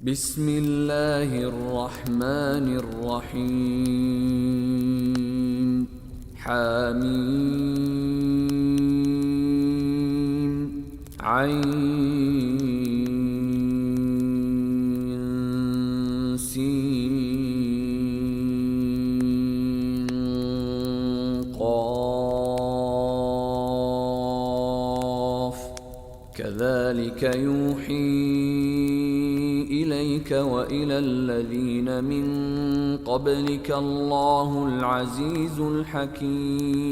بسم الله الرحمن الرحيم حميم عين سين قاف كذلك يوحي إليك وإلى الذين من قبلك الله العزيز الحكيم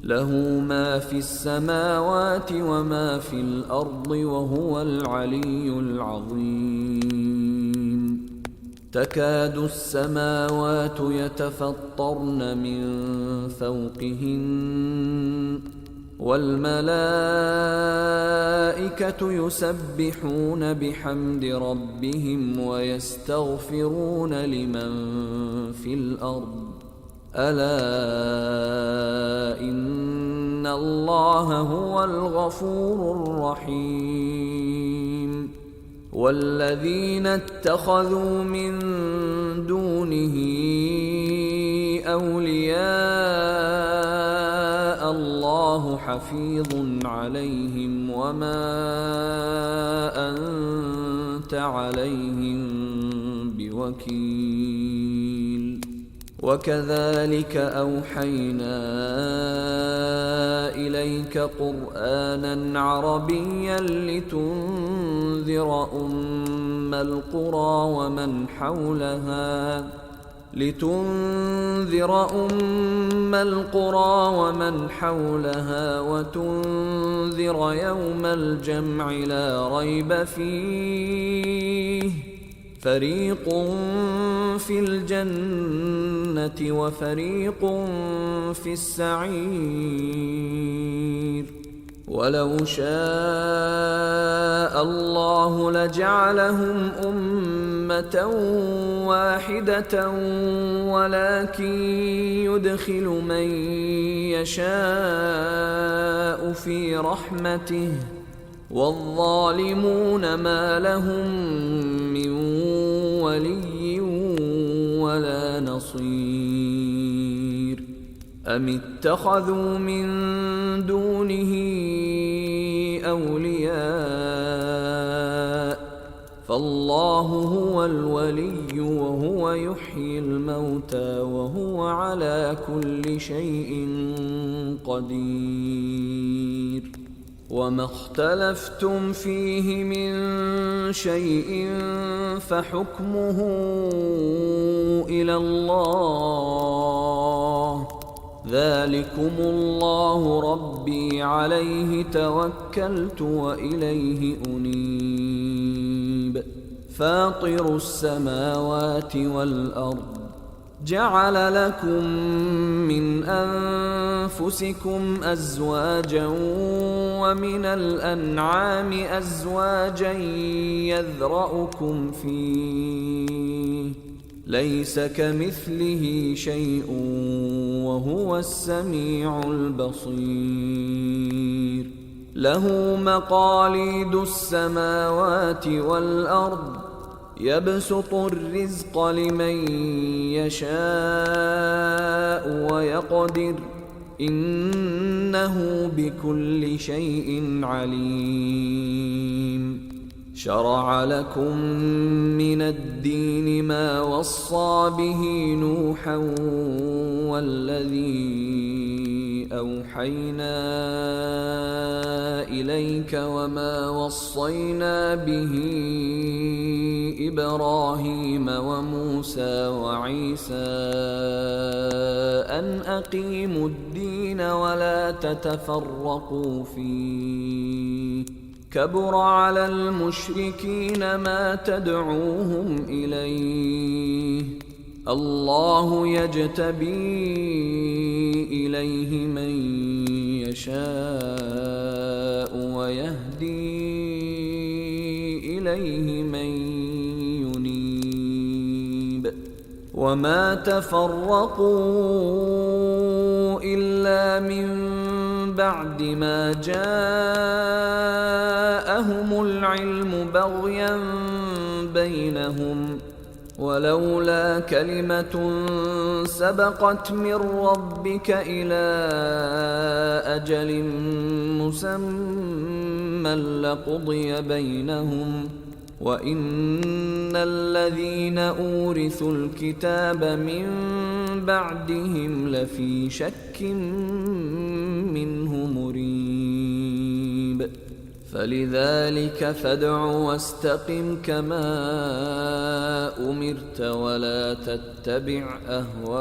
له ما في السماوات وما في الأرض وهو العلي العظيم تكاد السماوات يتفطرن من فوقهن والملائكة يسبحون بحمد ربهم ويستغفرون لمن في الأرض ألا إن الله هو الغفور الرحيم والذين اتخذوا من دونه أولياء الله حفيظ عليهم وما أنت عليهم بوكيل وكذلك أوحينا إليك قرآنا عربيا لتنذر أم القرى ومن حولها وتنذر يوم الجمع لا ريب فيه فريق في الجنة وفريق في السعير ولو شاء الله لجعلهم أمة واحدة ولكن يدخل من يشاء في رحمته والظالمون ما لهم من ولي ولا نصير أم اتخذوا من دونه أولياء فالله هو الولي وهو يحيي الموتى وهو على كل شيء قدير وما اختلفتم فيه من شيء فحكمه إلى الله ذلكم الله ربي عليه توكلت وإليه أنيب فاطر السماوات والأرض جعل لكم من أنفسكم أزواجا ومن الأنعام أزواجا يذرأكم فيه ليس كمثله شيء وهو السميع البصير له مقاليد السماوات والأرض يبسط الرزق لمن يشاء ويقدر إنه بكل شيء عليم شرع لكم من الدين ما وصى به نوحا والذي أوحينا إليك وما وصينا به إبراهيم وموسى وعيسى أن أقيموا الدين ولا تتفرقوا فيه كبر على المشركين ما تدعوهم إليه الله يجتبي إليه من يشاء ويهدي إليه من ينيب وما تفرقوا إلا من بعد ما جاءهم العلم بغيا بينهم ولولا كلمة سبقت من ربك إلى أجل مسمى لقضي بينهم وإن الذين أورثوا الكتاب من بعدهم لفي شك منه مريب فلذلك فادع واستقم كما أمرت ولا تتبع أهواءهم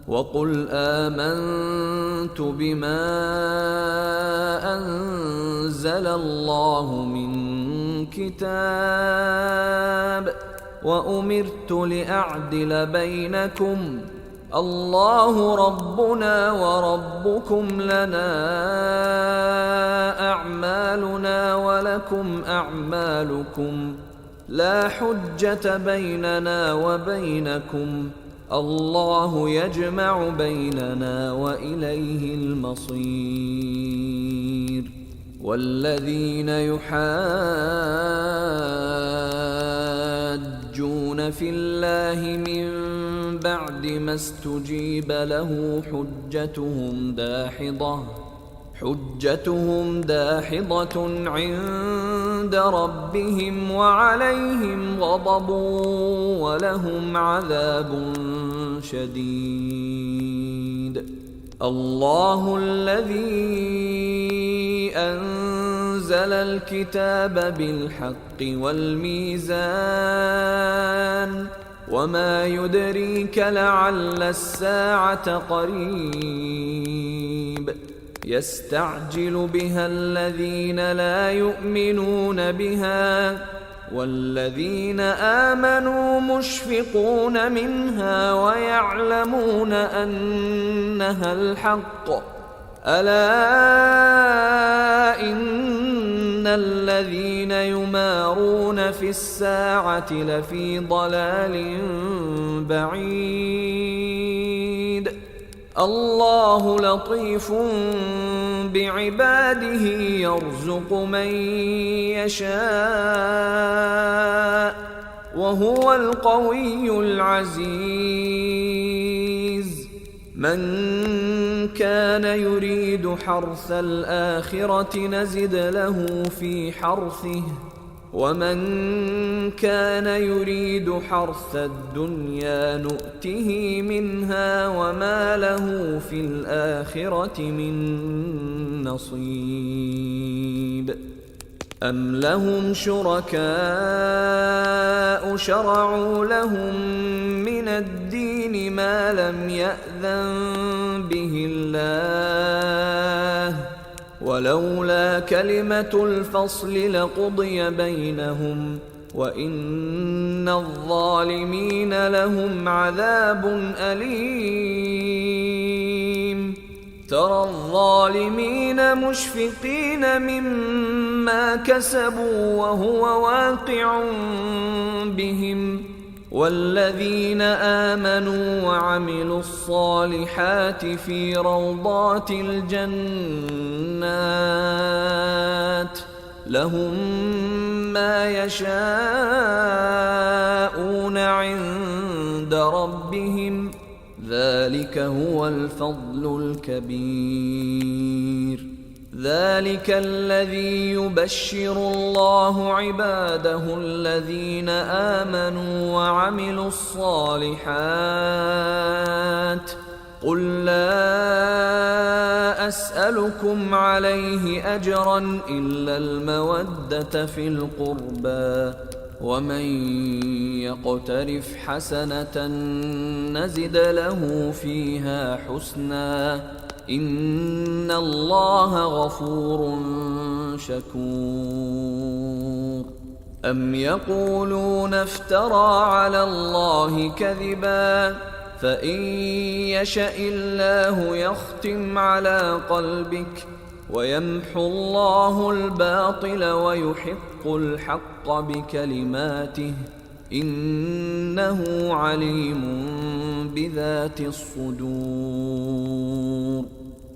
وقل آمنت بما أنزل الله من كتاب وأمرت لأعدل بينكم الله ربنا وربكم لنا أعمالنا ولكم أعمالكم لا حجة بيننا وبينكم الله يجمع بيننا وإليه المصير والذين يحاجون في الله من بعد ما استجيب له حجتهم داحضة عند ربهم وعليهم غضب ولهم عذاب شديد الله الذي أنزل الكتاب بالحق والميزان وما يدريك لعل الساعة قريب يستعجل بها الذين لا يؤمنون بها والذين آمنوا مشفقون منها ويعلمون أنها الحق ألا إن الذين يمارون في الساعة لفي ضلال بعيد الله لطيف بعباده يرزق من يشاء وهو القوي العزيز من كان يريد حرث الآخرة نزد له في حرثه ومن كان يريد حرث الدنيا نؤته منها وما له في الآخرة من نصيب أم لهم شركاء شرعوا لهم من الدين ما لم يأذن به الله ولولا كلمة الفصل لقضي بينهم وإن الظالمين لهم عذاب أليم ترى الظالمين مشفقين مما كسبوا وهو واقع بهم والذين آمنوا وعملوا الصالحات في روضات الجنات لهم ما يشاءون عند ربهم ذلك هو الفضل الكبير ذلك الذي يبشر الله عباده الذين آمنوا وعملوا الصالحات قل لا أسألكم عليه أجرا إلا المودة في القربى ومن يقترف حسنة نزد له فيها حسنا إن الله غفور شكور أم يقولون افترى على الله كذبا فإن يشأ الله يختم على قلبك ويمحو الله الباطل ويحق الحق بكلماته إنه عليم بذات الصدور.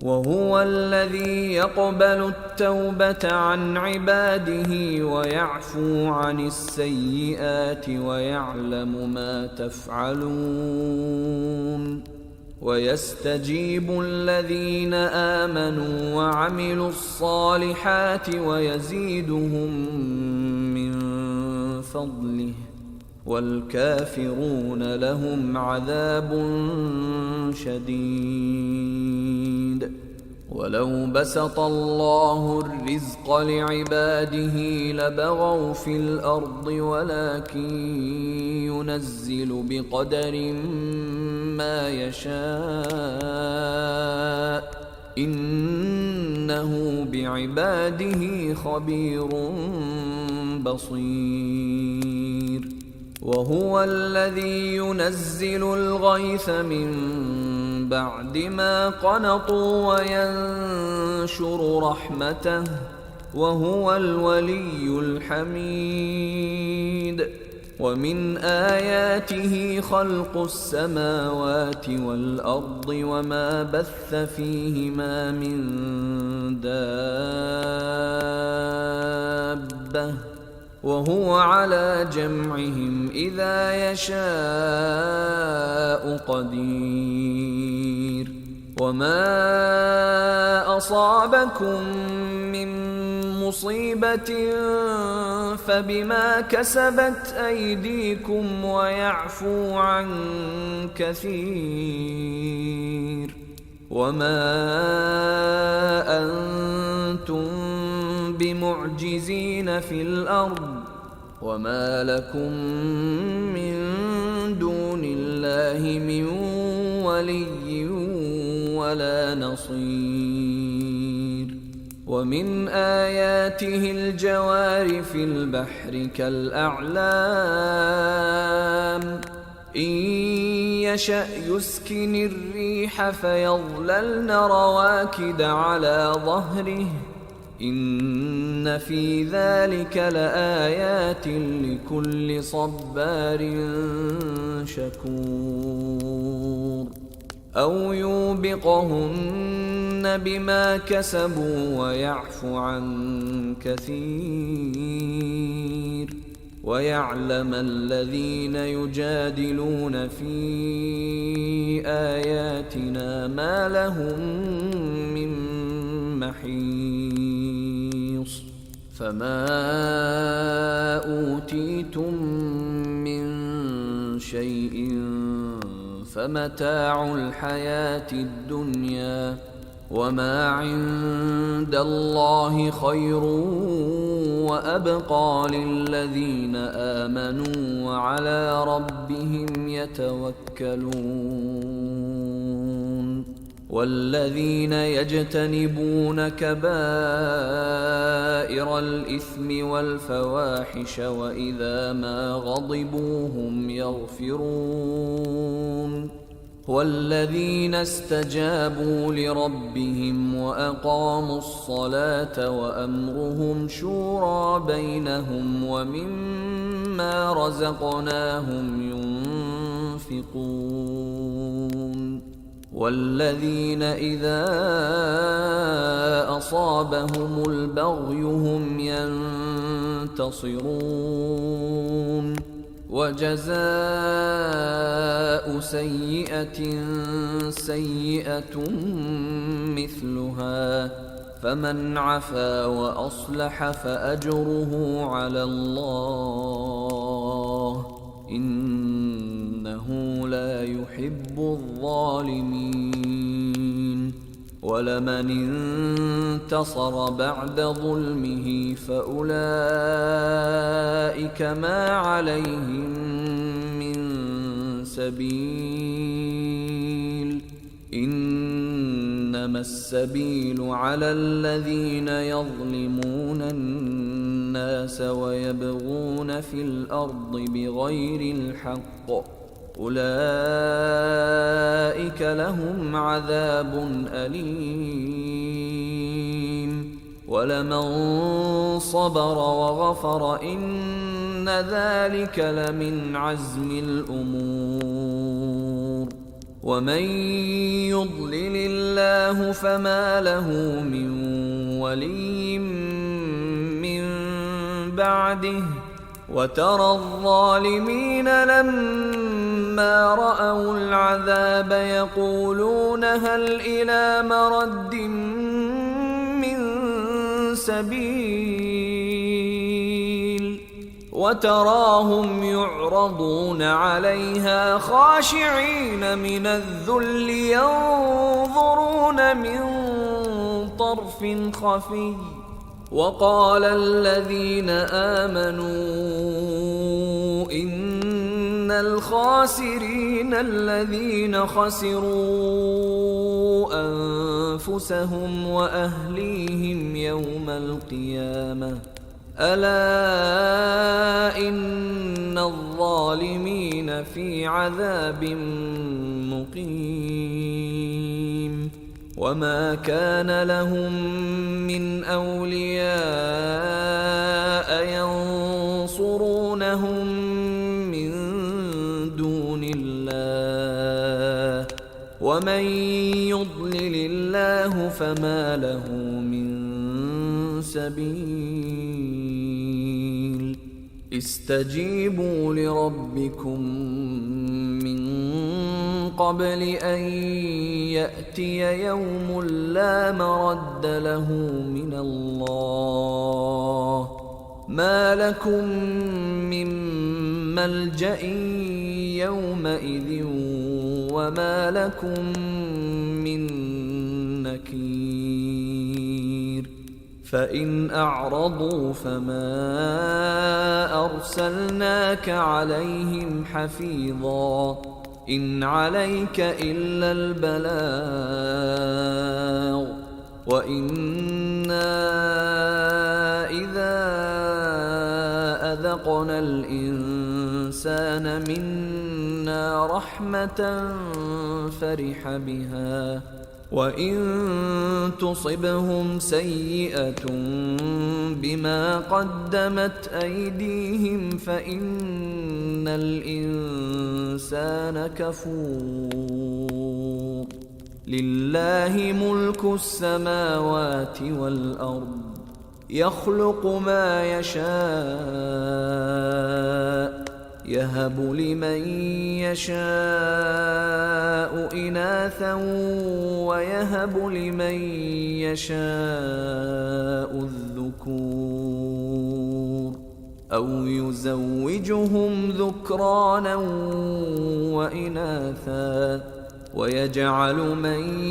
وهو الذي يقبل التوبة عن عباده ويعفو عن السيئات ويعلم ما تفعلون. ويستجيب الذين آمنوا وعملوا الصالحات ويزيدهم من فضله، والكافرون لهم عذاب شديد. ولو بسط الله الرزق لعباده لبغوا في الأرض ولكن ينزل بقدر ما يشاء إنه بعباده خبير بصير. وهو الذي ينزل الغيث من بعد ما قنطوا وينشر رحمته وهو الولي الحميد. ومن آياته خلق السماوات والأرض وما بث فيهما من دابة وهو على جمعهم إذا يشاء قدير. وما أصابكم من مصيبة فبما كسبت أيديكم ويعفو عن كثير. وما أنتم بمعجزين في الأرض وما لكم من دون الله من ولي ولا نصير. ومن آياته الجوار في البحر كالأعلام إن يشأ يسكن الريح فيظللن رواكد على ظهره إن في ذلك لآيات لكل صبار شكور. أو يوبقهن بما كسبوا ويعفو عن كثير. ويعلم الذين يجادلون في آياتنا ما لهم من محيص. فما أوتيتم من شيء فمتاع الحياة الدنيا وما عند الله خير وأبقى للذين آمنوا وعلى ربهم يتوكلون. والذين يجتنبون كبائر الإثم والفواحش وإذا ما غضبوا هم يغفرون. والذين استجابوا لربهم وأقاموا الصلاة وأمرهم شورى بينهم ومما رزقناهم ينفقون. والذين إذا أصابهم البغي هم ينتصرون. وجزاء سيئة سيئة مثلها فمن عفا وأصلح فأجره على الله إنه لا يحب الظالمين. ولمن انتصر بعد ظلمه فأولئك ما عليهم من سبيل إنما السبيل على الذين يظلمون الناس ويبغون في الأرض بغير الحق أولئك لهم عذاب أليم. ولمن صبر وغفر إن ذلك لمن عزم الأمور ومن يضلل الله فما له من ولي من بعده وترى الظالمين لما رأوا العذاب يقولون هل إلى مرد من سبيل وتراهم يعرضون عليها خاشعين من الذل ينظرون من طرف خفي وقال الذين آمنوا إن الخاسرين الذين خسروا أنفسهم وأهليهم يوم القيامة ألا إن الظالمين في عذاب مقيم وما كان لهم من أولياء ينصرونهم من دون الله ومن يضلل الله فما له من سبيل استجيبوا لربكم من قبل أن يأتي يوم لا مرد له من الله ما لكم من ملجأ يومئذ وما لكم من نكير فإن أعرضوا فما أرسلناك عليهم حفيظا إن عليك إلا البلاغ وإنا إذا أذقنا الإنسان منا رحمة فرح بها وإن تصبهم سيئة بما قدمت أيديهم فإن الإنسان كفور لله ملك السماوات والأرض يخلق ما يشاء يهب لمن يشاء إناثا ويهب لمن يشاء الذكور أو يزوجهم ذكرانا وإناثا ويجعل من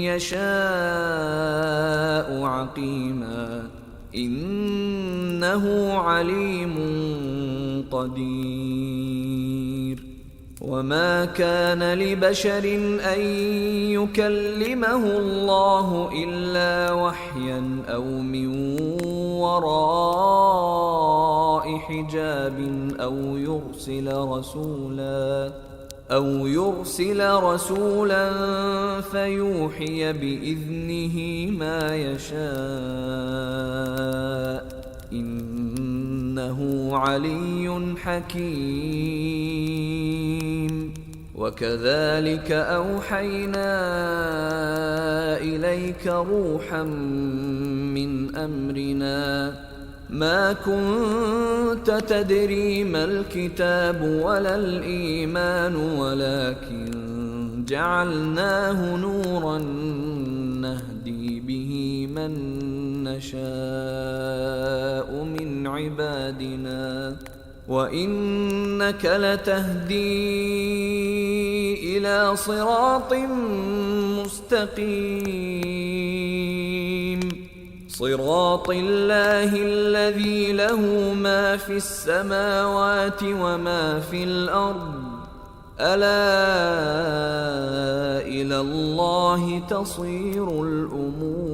يشاء عقيما إنه عليم قدير وما كان لبشر أن يكلمه الله إلا وحيا أو من وراء حجاب أو يرسل رسولا فيوحي بإذنه ما يشاء إنه علي حكيم وكذلك أوحينا إليك روحا من أمرنا ما كنت تدري ما الكتاب ولا الإيمان ولكن جعلناه نورا نهدي به من نشاء من عبادنا وإنك لتهدي إلى صراط مستقيم صراط الله الذي له ما في السماوات وما في الأرض ألا إلى الله تصير الأمور